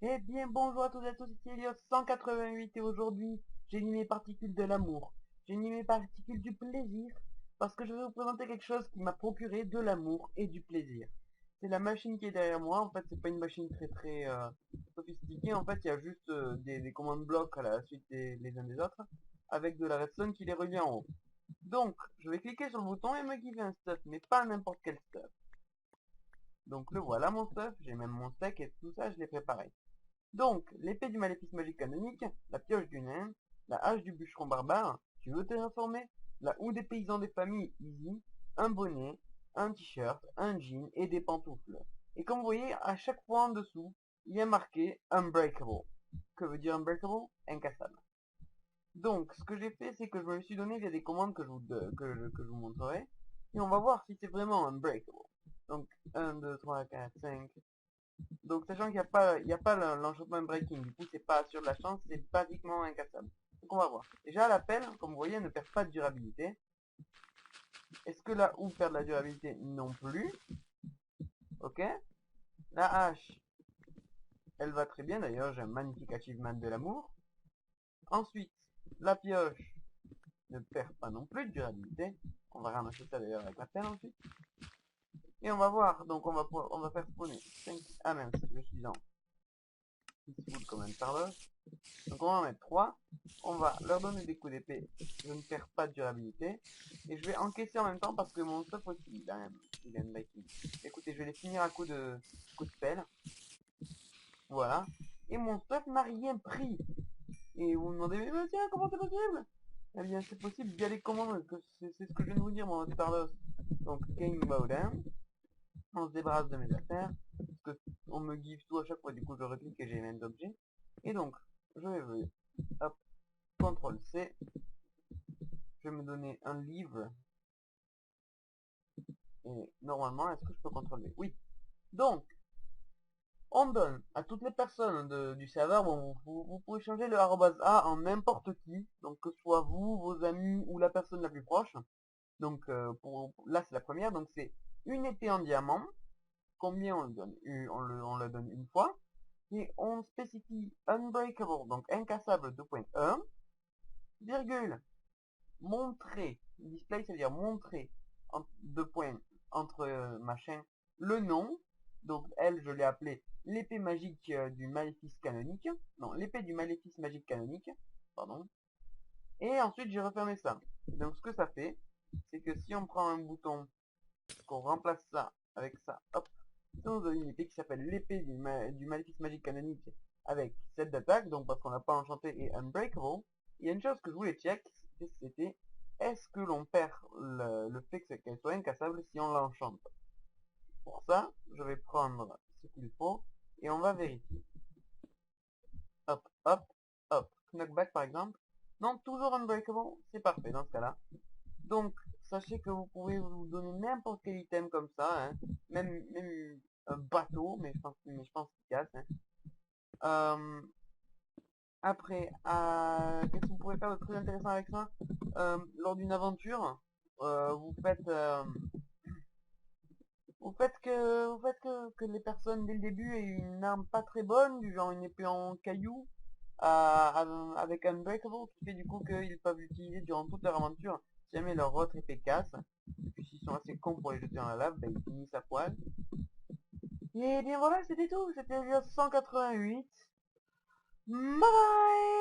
Eh bien, bonjour à tous et à tous, ici Elios 188 et aujourd'hui, j'ai mis mes particules de l'amour. J'ai mis mes particules du plaisir parce que je vais vous présenter quelque chose qui m'a procuré de l'amour et du plaisir. C'est la machine qui est derrière moi. En fait, c'est pas une machine très sophistiquée. En fait, il y a juste des commandes blocs à la suite les uns des autres avec de la redstone qui les relie en haut. Donc, je vais cliquer sur le bouton et me guider un stuff, mais pas n'importe quel stuff. Donc le voilà mon stuff, j'ai même mon steak et tout ça, je l'ai préparé. Donc, l'épée du maléfice magique canonique, la pioche du nain, la hache du bûcheron barbare, tu veux te réinformer, la houe des paysans des familles Easy, un bonnet, un t-shirt, un jean et des pantoufles. Et comme vous voyez, à chaque fois en dessous, il y a marqué Unbreakable. Que veut dire Unbreakable? Incassable. Donc, ce que j'ai fait, c'est que je me suis donné via des commandes que je vous montrerai, et on va voir si c'est vraiment Unbreakable. Donc, 1, 2, 3, 4, 5, donc, sachant qu'il n'y a pas l'enchantement breaking, du coup, c'est pas sur de la chance, c'est basiquement incassable. Donc, on va voir. Déjà, la pelle, comme vous voyez, elle ne perd pas de durabilité. Est-ce que la houe perd de la durabilité? Non plus. Ok. La hache, elle va très bien, d'ailleurs, j'ai un magnifique achievement de l'amour. Ensuite, la pioche ne perd pas non plus de durabilité. On va ramasser ça d'ailleurs avec la pelle ensuite. Et on va voir, donc on va faire spawner 5... Ah mince, je suis en peaceful command parlor. Donc on va en mettre 3. On va leur donner des coups d'épée. Je ne perds pas de durabilité. Et je vais encaisser en même temps parce que mon stuff aussi, il a une breaking. Écoutez, je vais les finir à coup de pelle. Voilà. Et mon stuff n'a rien pris. Et vous me demandez, mais tiens, comment c'est possible? Eh bien, c'est possible via les commandes. C'est ce que je viens de vous dire, mon Stardos. Donc, game mode 1. On se débarrasse de mes affaires. Parce que on me give tout à chaque fois, du coup, je reclique et j'ai les mêmes objets. Et donc, je vais venir. Hop. CTRL C. Je vais me donner un livre. Et normalement, est-ce que je peux contrôler? Oui. Donc, on donne à toutes les personnes du serveur, bon, vous pouvez changer le arrobase A en n'importe qui. Donc, que ce soit vous, vos amis ou la personne la plus proche. Donc, là, c'est la première. Donc, c'est une épée en diamant. Combien on le donne? On le donne une fois. Et on spécifie unbreakable, donc incassable 2.1, virgule, montrer, display, ça veut dire montrer, deux points, entre machin, le nom. Donc elle, je l'ai appelée l'épée magique du maléfice canonique. Non, l'épée du maléfice magique canonique. Pardon. Et ensuite, j'ai refermé ça. Donc ce que ça fait, c'est que si on prend un bouton, qu'on remplace ça avec ça, hop, ça nous donne une épée qui s'appelle l'épée du maléfice magique canonique avec 7 d'attaque, donc parce qu'on n'a pas enchanté et unbreakable. Il y a une chose que je voulais check, c'était est-ce que l'on perd le fait qu'elle soit incassable si on l'enchante? Pour ça, je vais prendre ce qu'il faut et on va vérifier. Hop, hop, hop. Knockback par exemple. Non, toujours unbreakable, c'est parfait dans ce cas-là. Donc, sachez que vous pouvez vous donner n'importe quel item comme ça, hein. Même un bateau, mais je pense qu'il casse. Hein. Euh, Après, qu'est-ce que vous pouvez faire de très intéressant avec ça? Lors d'une aventure, vous faites que les personnes dès le début aient une arme pas très bonne, du genre une épée en caillou, avec un breakable, qui fait du coup qu'ils peuvent l'utiliser durant toute leur aventure, si jamais leur autre épée casse. Et puis s'ils sont assez cons pour les jeter dans la lave, ben, ils finissent à poil. Et bien voilà, c'était tout, c'était le 188. Bye bye.